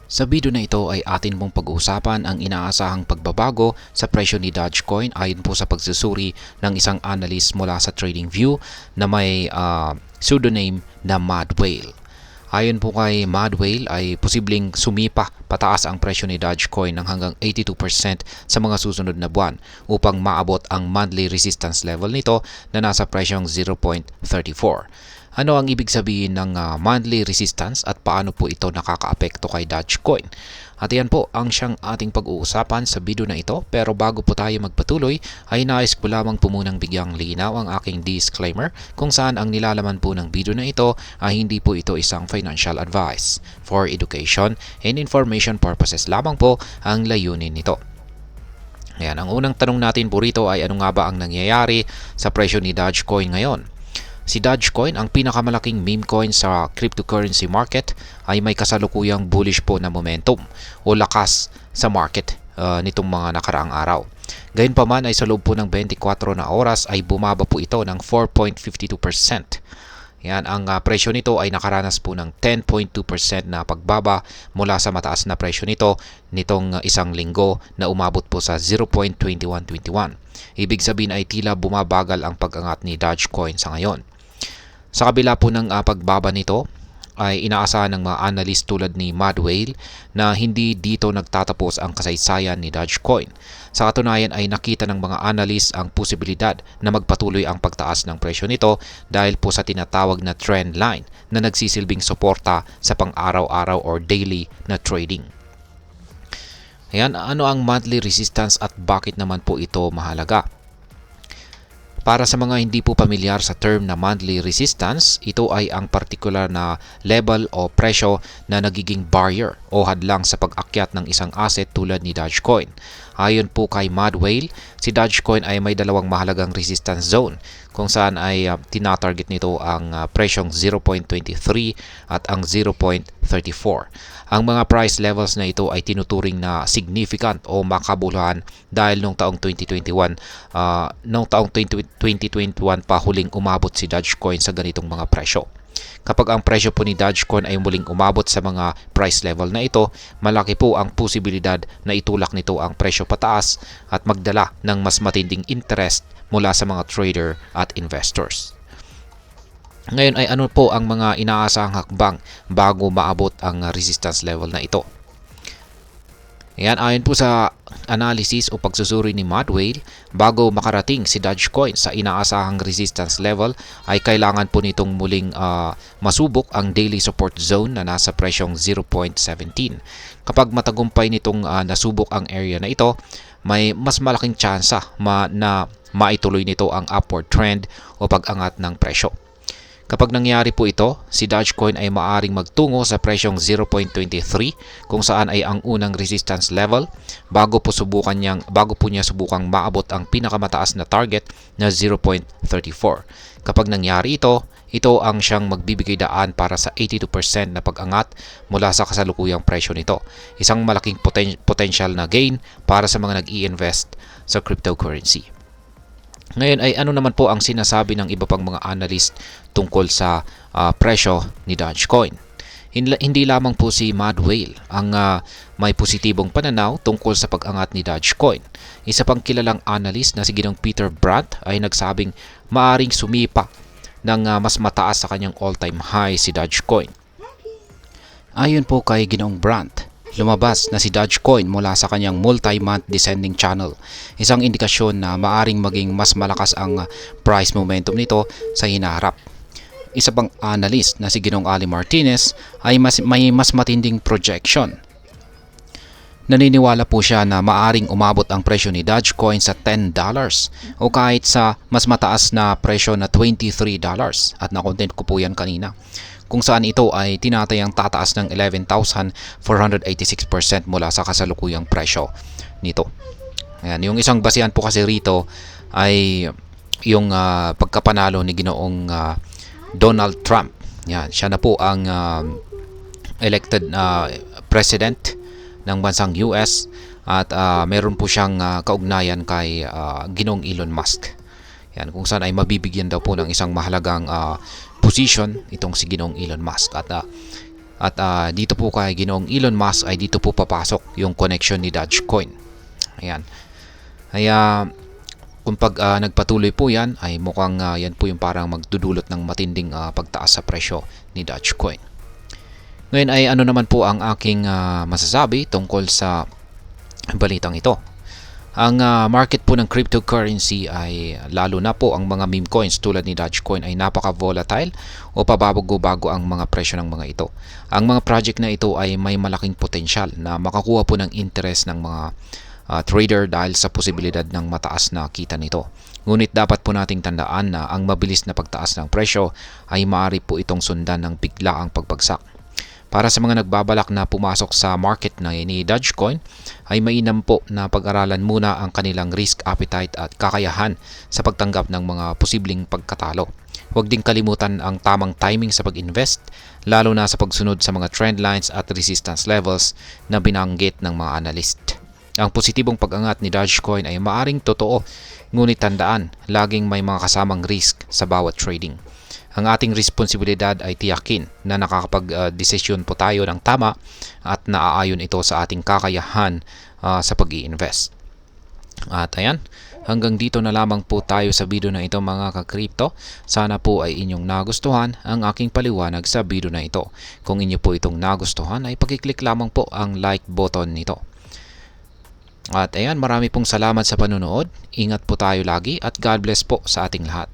Sa video na ito ay atin pong pag-uusapan ang inaasahang pagbabago sa presyo ni Dogecoin ayon po sa pagsusuri ng isang analyst mula sa TradingView na may pseudonym na Mad Whale. Ayon po kay Mad Whale ay posibleng sumipa pataas ang presyo ni Dogecoin ng hanggang 82% sa mga susunod na buwan upang maabot ang monthly resistance level nito na nasa presyong 0.34. Ano ang ibig sabihin ng monthly resistance at paano po ito nakakaapekto kay Dogecoin? At yan po ang siyang ating pag-uusapan sa video na ito, pero bago po tayo magpatuloy ay nais ko lamang po munang bigyang linaw ang aking disclaimer kung saan ang nilalaman po ng video na ito ay hindi po ito isang financial advice. For education and information purposes lamang po ang layunin nito. Ayan, ang unang tanong natin po rito ay ano nga ba ang nangyayari sa presyo ni Dogecoin ngayon? Si Dogecoin, ang pinakamalaking meme coin sa cryptocurrency market, ay may kasalukuyang bullish po na momentum o lakas sa market nitong mga nakaraang araw. Gayunpaman ay sa loob po ng 24 na oras ay bumaba po ito ng 4.52%. Yan, ang presyo nito ay nakaranas po ng 10.2% na pagbaba mula sa mataas na presyo nito nitong isang linggo na umabot po sa 0.2121. Ibig sabihin ay tila bumabagal ang pag-angat ni Dogecoin sa ngayon. Sa kabila po ng pagbaba nito, ay inaasahan ng mga analyst tulad ni Mad Whale na hindi dito nagtatapos ang kasaysayan ni Dogecoin. Sa katunayan ay nakita ng mga analyst ang posibilidad na magpatuloy ang pagtaas ng presyo nito dahil po sa tinatawag na trend line na nagsisilbing suporta sa pang-araw-araw or daily na trading. Ayan, ano ang monthly resistance at bakit naman po ito mahalaga? Para sa mga hindi po pamilyar sa term na monthly resistance, ito ay ang particular na level o presyo na nagiging barrier o hadlang sa pag-akyat ng isang asset tulad ni Dogecoin. Ayon po kay Mad Whale, si Dogecoin ay may dalawang mahalagang resistance zone kung saan ay tinatarget nito ang presyong 0.23 at ang 0.34. Ang mga price levels na ito ay tinuturing na significant o makabuluhan dahil noong taong 2021 pa huling umabot si Dogecoin sa ganitong mga presyo. Kapag ang presyo po ni Dogecoin ay muling umabot sa mga price level na ito, malaki po ang posibilidad na itulak nito ang presyo pataas at magdala ng mas matinding interest mula sa mga trader at investors. Ngayon ay ano po ang mga inaasahang hakbang bago maabot ang resistance level na ito? Ayan, ayon po sa analysis o pagsusuri ni Mad Whale, bago makarating si Dogecoin sa inaasahang resistance level ay kailangan po nitong muling masubok ang daily support zone na nasa presyong 0.17. Kapag matagumpay nitong nasubok ang area na ito, may mas malaking tsansa na maituloy nito ang upward trend o pag-angat ng presyo. Kapag nangyari po ito, si Dogecoin ay maaring magtungo sa presyong 0.23 kung saan ay ang unang resistance level bago po niya subukang maabot ang pinakamataas na target na 0.34. Kapag nangyari ito ang siyang magbibigay daan para sa 82% na pag-angat mula sa kasalukuyang presyo nito. Isang malaking potential na gain para sa mga nag-i-invest sa cryptocurrency. Ngayon ay ano naman po ang sinasabi ng iba pang mga analyst tungkol sa presyo ni Dogecoin. Hindi lamang po si Mad Whale ang may positibong pananaw tungkol sa pag-angat ni Dogecoin. Isa pang kilalang analyst na si Ginong Peter Brandt ay nagsabing maaring sumipa ng mas mataas sa kanyang all-time high si Dogecoin. Ayon po kay Ginong Brandt, lumabas na si Dogecoin mula sa kanyang multi-month descending channel, isang indikasyon na maaring maging mas malakas ang price momentum nito sa hinaharap. Isa pang analyst na si Ginong Ali Martinez ay may mas matinding projection. Naniniwala po siya na maaring umabot ang presyo ni Dogecoin sa $10 o kahit sa mas mataas na presyo na $23 at na-content ko po yan kanina, kung saan ito ay tinatayang tataas ng 11,486% mula sa kasalukuyang presyo nito. Ayan, yung isang basihan po kasi rito ay yung pagkapanalo ni Ginoong Donald Trump. Yan, siya na po ang elected president ng bansang US at meron po siyang kaugnayan kay Ginoong Elon Musk. Yan, kung saan ay mabibigyan daw po ng isang mahalagang position itong si Ginoong Elon Musk. At At dito po kay Ginoong Elon Musk ay dito po papasok yung connection ni Dogecoin. Ayan. Kaya kung nagpatuloy po yan, ay mukhang yan po yung parang magdudulot ng matinding pagtaas sa presyo ni Dogecoin. Ngayon ay ano naman po ang aking masasabi tungkol sa balitang ito. Ang market po ng cryptocurrency ay lalo na po ang mga meme coins tulad ni Dogecoin ay napaka-volatile o pababago-bago ang mga presyo ng mga ito. Ang mga project na ito ay may malaking potensyal na makakuha po ng interest ng mga trader dahil sa posibilidad ng mataas na kita nito. Ngunit dapat po nating tandaan na ang mabilis na pagtaas ng presyo ay maaari po itong sundan ng biglaang pagbagsak. Para sa mga nagbabalak na pumasok sa market na ni Dogecoin, ay mainam po na pag-aralan muna ang kanilang risk appetite at kakayahan sa pagtanggap ng mga posibleng pagkatalo. Huwag ding kalimutan ang tamang timing sa pag-invest, lalo na sa pagsunod sa mga trend lines at resistance levels na binanggit ng mga analyst. Ang positibong pag-angat ni Dogecoin ay maaring totoo, ngunit tandaan, laging may mga kasamang risk sa bawat trading. Ang ating responsibilidad ay tiyakin na nakakapag-desisyon po tayo ng tama at naaayon ito sa ating kakayahan sa pag-i-invest. At ayan, hanggang dito na lamang po tayo sa video na ito mga ka-crypto. Sana po ay inyong nagustuhan ang aking paliwanag sa video na ito. Kung inyo po itong nagustuhan ay pag-click lamang po ang like button nito. At ayan, marami pong salamat sa panonood. Ingat po tayo lagi at God bless po sa ating lahat.